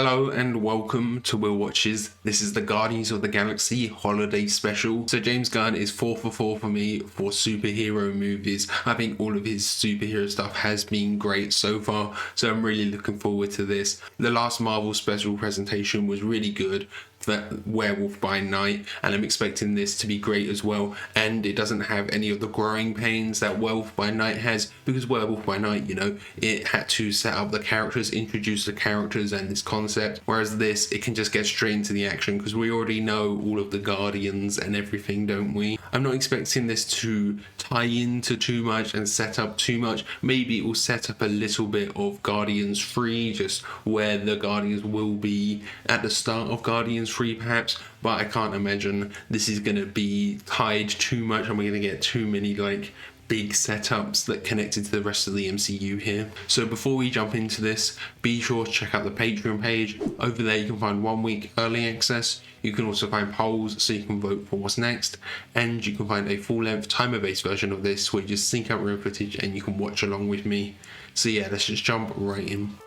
Hello and welcome to Will Watches. This is the Guardians of the Galaxy holiday special. So James Gunn is 4 for 4 for me for superhero movies. I think all of his superhero stuff has been great so far, so I'm really looking forward to this. The last Marvel special presentation was really good, that Werewolf by Night, and I'm expecting this to be great as well, and it doesn't have any of the growing pains that Werewolf by Night has, because Werewolf by Night, you know, it had to set up the characters, introduce the characters and this concept, whereas this, it can just get straight into the action because we already know all of the Guardians and everything, don't we? I'm not expecting this to tie into too much and set up too much. Maybe it will set up a little bit of Guardians 3, just where the Guardians will be at the start of Guardians 3 perhaps, but I can't imagine this is going to be tied too much and we're going to get too many like big setups that connected to the rest of the MCU here. So before we jump into this, be sure to check out the Patreon page. Over there you can find 1 week early access. You can also find polls so you can vote for what's next, and you can find a full-length timer-based version of this where you just sync out real footage and you can watch along with me. So yeah, let's just jump right in.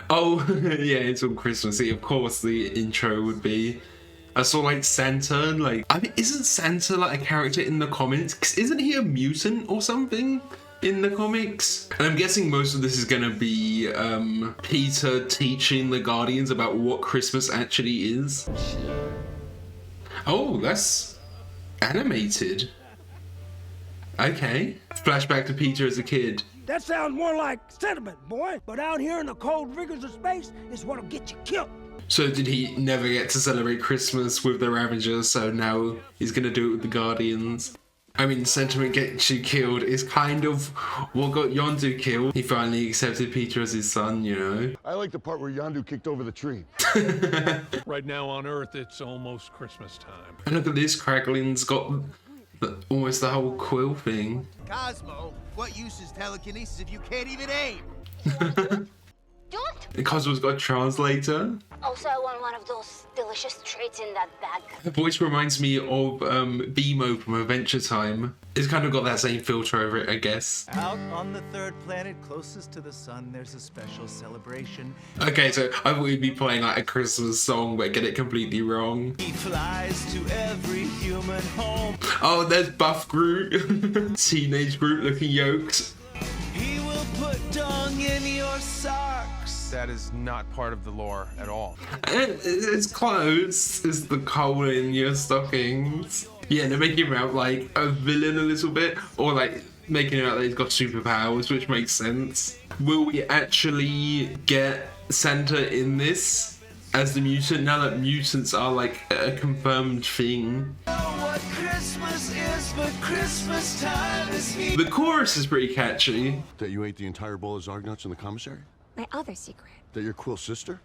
Oh yeah, it's all Christmassy. Of course the intro would be. I saw like Santa, like, I mean, isn't Santa like a character in the comics? Isn't he a mutant or something in the comics? And I'm guessing most of this is gonna be Peter teaching the Guardians about what Christmas actually is. Oh, that's animated. Okay. Flashback to Peter as a kid. That sounds more like sentiment, boy. But out here in the cold rigors of space is what'll get you killed. So did he never get to celebrate Christmas with the Ravagers, so now he's gonna do it with the Guardians? I mean, sentiment gets you killed is kind of what got Yondu killed. He finally accepted Peter as his son, you know? I like the part where Yondu kicked over the tree. Right now on Earth, it's almost Christmas time. And look at this, Crackling's got almost the whole quill thing. Cosmo, what use is telekinesis if you can't even aim? And Cosmo's got a translator. Also, I want one of those delicious treats in that bag. Her voice reminds me of BMO from Adventure Time. It's kind of got that same filter over it, I guess. Out on the third planet closest to the sun, there's a special celebration. Okay, so I thought we'd be playing like a Christmas song, but get it completely wrong. He flies to every human home. Oh, there's Buff Groot. Teenage Groot looking yoked. He will put dung in your socks. That is not part of the lore at all. It's close. It's the coal in your stockings. Yeah, they're making him out like a villain a little bit, or like making it out that he's got superpowers, which makes sense. Will we actually get Santa in this as the mutant, now that mutants are like a confirmed thing? What Christmas is, but Christmas time is here. The chorus is pretty catchy. That you ate the entire bowl of Zargnuts in the commissary? My other secret. That you're Quill's sister?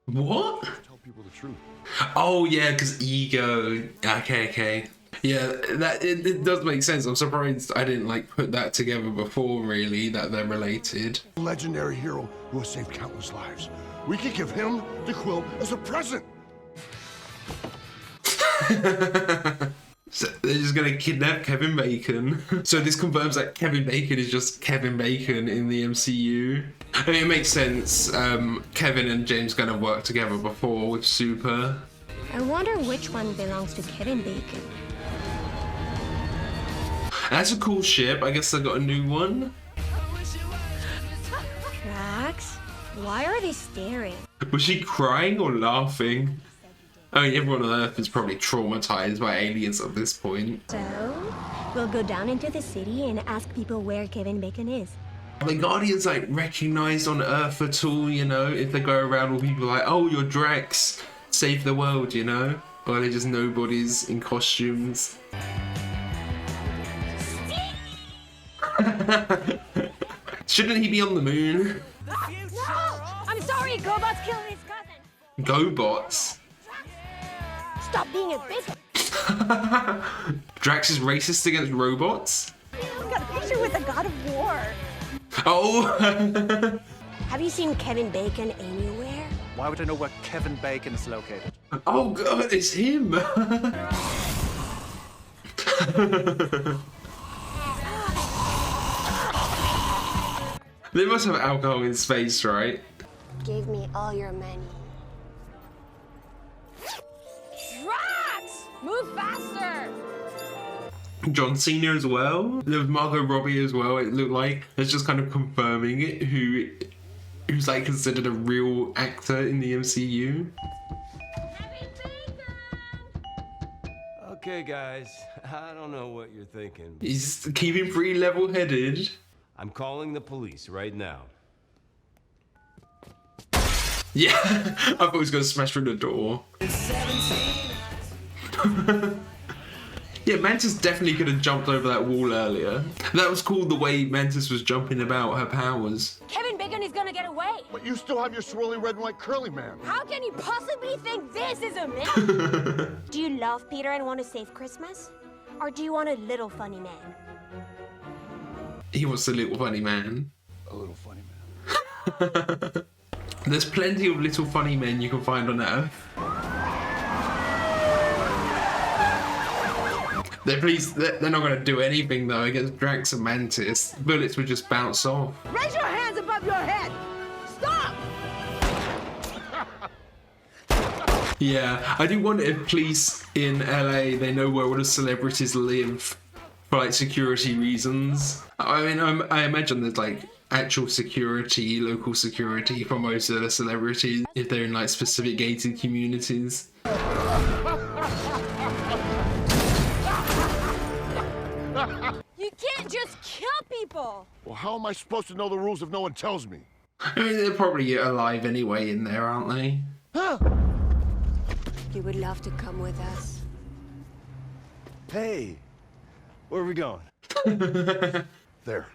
What? Tell people the truth. Oh yeah, because ego. Okay. Yeah, that it does make sense. I'm surprised I didn't like put that together before, really, that they're related. A legendary hero who has saved countless lives. We could give him the quill as a present. So they're just gonna kidnap Kevin Bacon. So this confirms that Kevin Bacon is just Kevin Bacon in the MCU. I mean, it makes sense. Kevin and James Gunn have worked together before with Super. I wonder which one belongs to Kevin Bacon. That's a cool ship. I guess they got a new one. Drax? Why are they staring? Was she crying or laughing? I mean, everyone on Earth is probably traumatized by aliens at this point. So, we'll go down into the city and ask people where Kevin Bacon is. Are the Guardians like recognized on Earth at all, you know? If they go around with people like, oh, you're Drax, save the world, you know? Or are they just nobodies in costumes? Shouldn't he be on the moon? No! I'm sorry, GoBots killed his cousin! GoBots? Stop being a bitch! Drax is racist against robots? I've got a picture with the God of War. Oh! Have you seen Kevin Bacon anywhere? Why would I know where Kevin Bacon is located? Oh god, it's him! They must have alcohol in space, right? Gave me all your money. Drax! Move faster! John Cena as well. There was Margot Robbie as well. It looked like it's just kind of confirming it. Who's like considered a real actor in the MCU. Okay, guys, I don't know what you're thinking. He's keeping pretty level-headed. I'm calling the police right now. Yeah, I thought he was gonna smash through the door. Yeah, Mantis definitely could have jumped over that wall earlier. That was cool, the way Mantis was jumping about her powers. Kevin Bacon is gonna get away! But you still have your swirly red and white curly man. How can you possibly think this is a man? Do you love Peter and want to save Christmas? Or do you want a little funny man? He wants a little funny man. A little funny man. There's plenty of little funny men you can find on Earth. They're not going to do anything though against Drax and Mantis. Bullets would just bounce off. Raise your hands above your head! Stop! Yeah, I do wonder if police in LA, they know where all the celebrities live for like security reasons. I mean, I imagine there's like actual security, local security for most of the celebrities if they're in like specific gated communities. You can't just kill people! Well, how am I supposed to know the rules if no one tells me? I mean, they're probably alive anyway in there, aren't they? You would love to come with us. Hey, where are we going? There.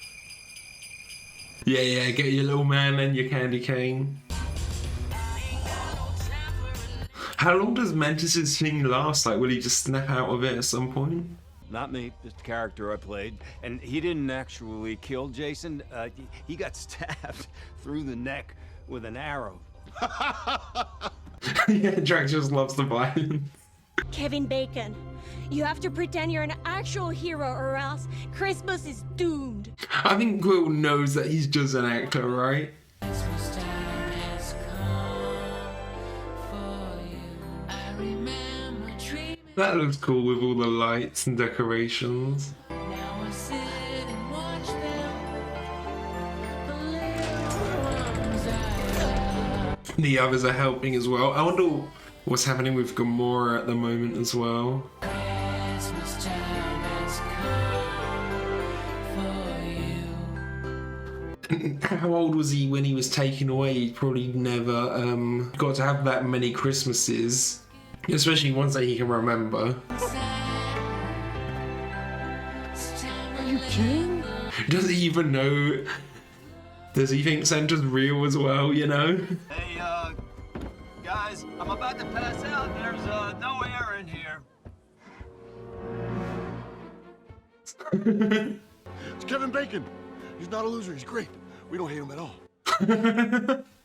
Yeah, get your little man and your candy cane. How long does Mantis's thing last? Like, will he just snap out of it at some point? Not me, just a character I played. And he didn't actually kill Jason. He got stabbed through the neck with an arrow. Yeah, Drax just loves the violence. Kevin Bacon, you have to pretend you're an actual hero or else Christmas is doomed. I think Quill knows that he's just an actor, right? That looks cool with all the lights and decorations. The others are helping as well. I wonder what's happening with Gamora at the moment as well. How old was he when he was taken away? He probably never got to have that many Christmases. Especially ones that he can remember. Are you kidding? Does he even know? Does he think Santa's real as well, you know? Hey, guys, I'm about to pass out. There's, no air in here. It's Kevin Bacon. He's not a loser. He's great. We don't hate him at all.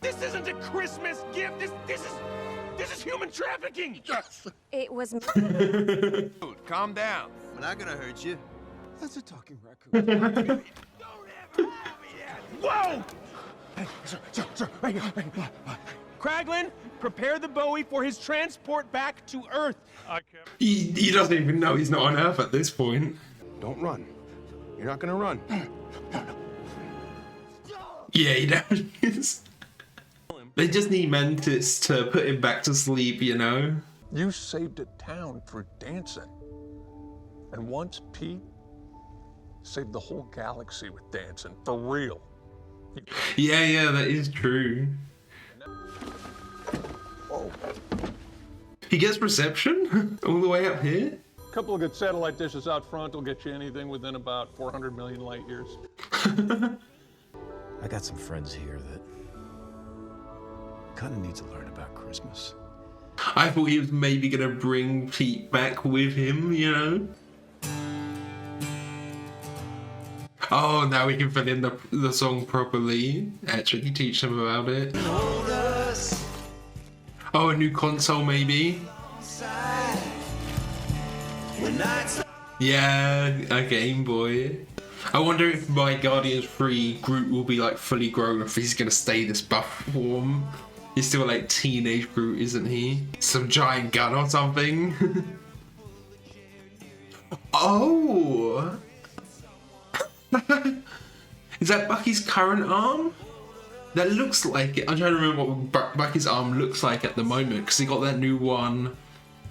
This isn't a Christmas gift. This is human trafficking. Yes. It was Dude, calm down. We're not gonna hurt you. That's a talking raccoon. Don't ever have me yet. Whoa! Hey, sir, right here. Kraglin, prepare the Bowie for his transport back to Earth. He doesn't even know he's not on Earth at this point. Don't run. You're not gonna run. Yeah, he definitely is. They just need Mantis to put him back to sleep, you know? You saved a town through dancing. And once Pete saved the whole galaxy with dancing, for real. Yeah, that is true. Oh. He gets reception all the way up here? A couple of good satellite dishes out front will get you anything within about 400 million light years. I got some friends here that kind of need to learn about Christmas. I thought he was maybe gonna bring Pete back with him, you know? Oh, now we can fill in the song properly. Actually teach them about it. Oh, a new console maybe? Yeah, a Game Boy. I wonder if by Guardians 3, Groot will be like fully grown, or if he's gonna stay this buff form. He's still like teenage Groot, isn't he? Some giant gun or something. Oh! Is that Bucky's current arm? That looks like it. I'm trying to remember what Bucky's arm looks like at the moment, because he got that new one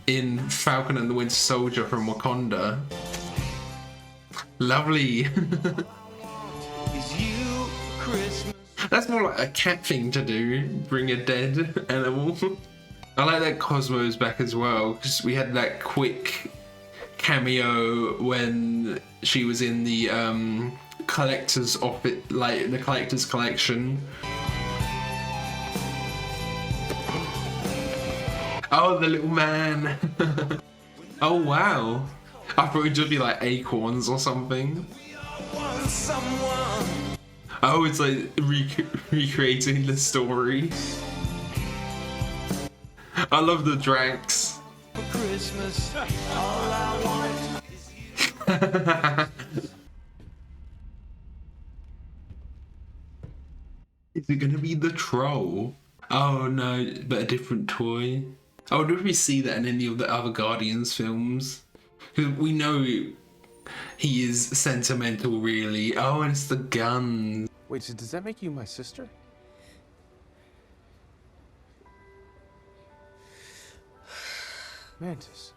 in Falcon and the Winter Soldier from Wakanda. Lovely. That's more like a cat thing to do, bring a dead animal. I like that Cosmo's back as well, because we had that quick cameo when she was in the collector's office, like the collector's collection. Oh, the little man. Oh wow, I thought it'd just be like acorns or something. Oh, it's like recreating the story. I love the Drax. For Christmas, all I want. Is it gonna be the troll? Oh no, but a different toy. I wonder if we see that in any of the other Guardians films. Because we know he is sentimental, really. Oh, and it's the gun. Wait, so does that make you my sister? Mantis.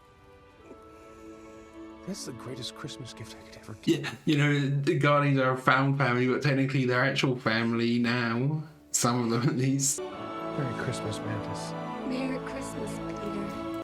That's the greatest Christmas gift I could ever get. Yeah, you know, the Guardians are a found family, but technically they're actual family now. Some of them, at least. Merry Christmas, Mantis. Merry Christmas, Peter.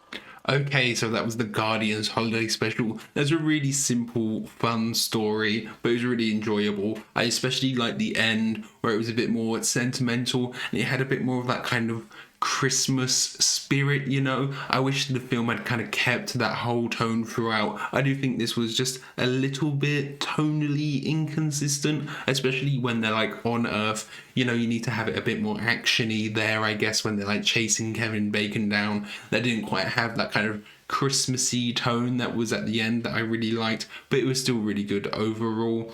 Okay, so that was the Guardians holiday special. That's a really simple, fun story, but it was really enjoyable. I especially liked the end, where it was a bit more sentimental, and it had a bit more of that kind of Christmas spirit, you know. I wish the film had kind of kept that whole tone throughout. I do think this was just a little bit tonally inconsistent, especially when they're like on Earth. You know, you need to have it a bit more actiony there, I guess, when they're like chasing Kevin Bacon down. They didn't quite have that kind of Christmassy tone that was at the end that I really liked, but it was still really good overall.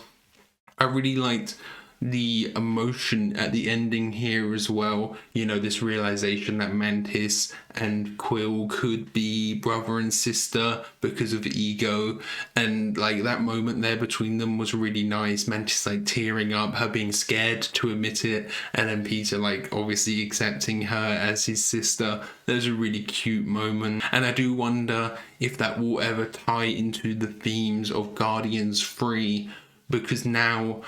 I really liked the emotion at the ending here as well. You know, this realization that Mantis and Quill could be brother and sister because of ego, and like that moment there between them was really nice. Mantis like tearing up, her being scared to admit it, and then Peter like obviously accepting her as his sister. There's a really cute moment, and I do wonder if that will ever tie into the themes of Guardians 3, because now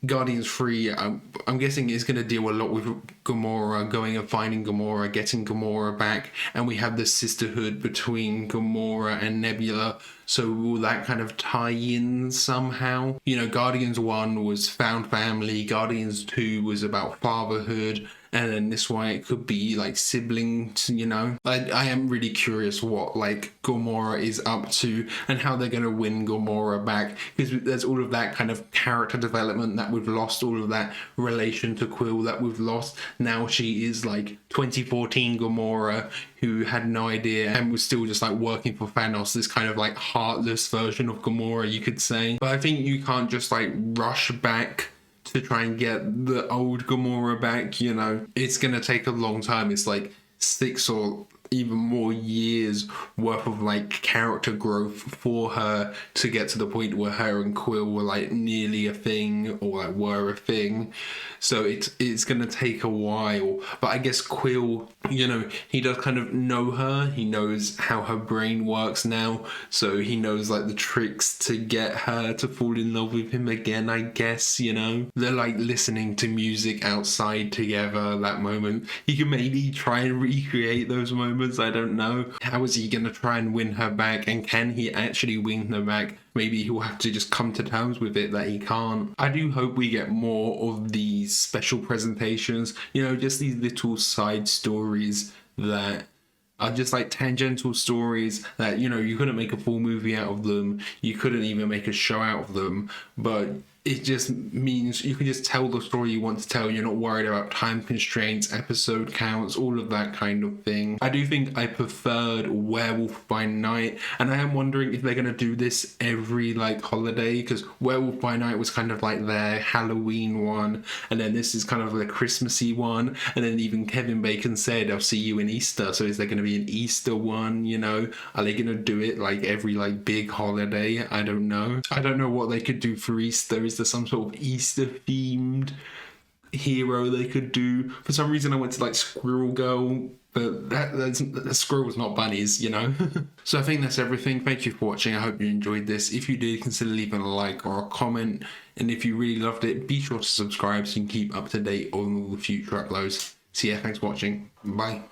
Guardians 3, I'm guessing, is going to deal a lot with Gamora, going and finding Gamora, getting Gamora back, and we have the sisterhood between Gamora and Nebula. So will that kind of tie in somehow? You know, Guardians 1 was found family, Guardians 2 was about fatherhood, and then this one it could be like siblings, you know. I am really curious what like Gamora is up to and how they're going to win Gamora back, because there's all of that kind of character development that we've lost, all of that relation to Quill that we've lost. Now she is like 2014 Gamora, who had no idea and was still just like working for Thanos, this kind of like heartless version of Gamora, you could say. But I think you can't just like rush back to try and get the old Gamora back, you know. It's gonna take a long time. It's like 6 or even more years worth of like character growth for her to get to the point where her and Quill were like nearly a thing, or like were a thing. So it's gonna take a while. But I guess Quill, you know, he does kind of know her. He knows how her brain works now, so he knows like the tricks to get her to fall in love with him again, I guess, you know. They're like listening to music outside together, that moment. He can maybe try and recreate those moments, I don't know. How is he gonna try and win her back, and can he actually win her back? Maybe he'll have to just come to terms with it that he can't. I do hope we get more of these special presentations, you know, just these little side stories that are just like tangential stories that, you know, you couldn't make a full movie out of them, you couldn't even make a show out of them, but it just means you can just tell the story you want to tell. You're not worried about time constraints, episode counts, all of that kind of thing. I do think I preferred Werewolf by Night, and I am wondering if they're going to do this every like holiday, because Werewolf by Night was kind of like their Halloween one, and then this is kind of the Christmassy one, and then even Kevin Bacon said, I'll see you in Easter. So is there going to be an Easter one, you know? Are they going to do it like every like big holiday? I don't know. I don't know what they could do for Easter. Is there some sort of Easter themed hero they could do? For some reason I went to like Squirrel Girl, but that squirrel's not bunnies, you know. So I think that's everything. Thank you for watching. I hope you enjoyed this. If you did, consider leaving a like or a comment, and if you really loved it, be sure to subscribe so you can keep up to date on all the future uploads. So yeah, thanks for watching. Bye.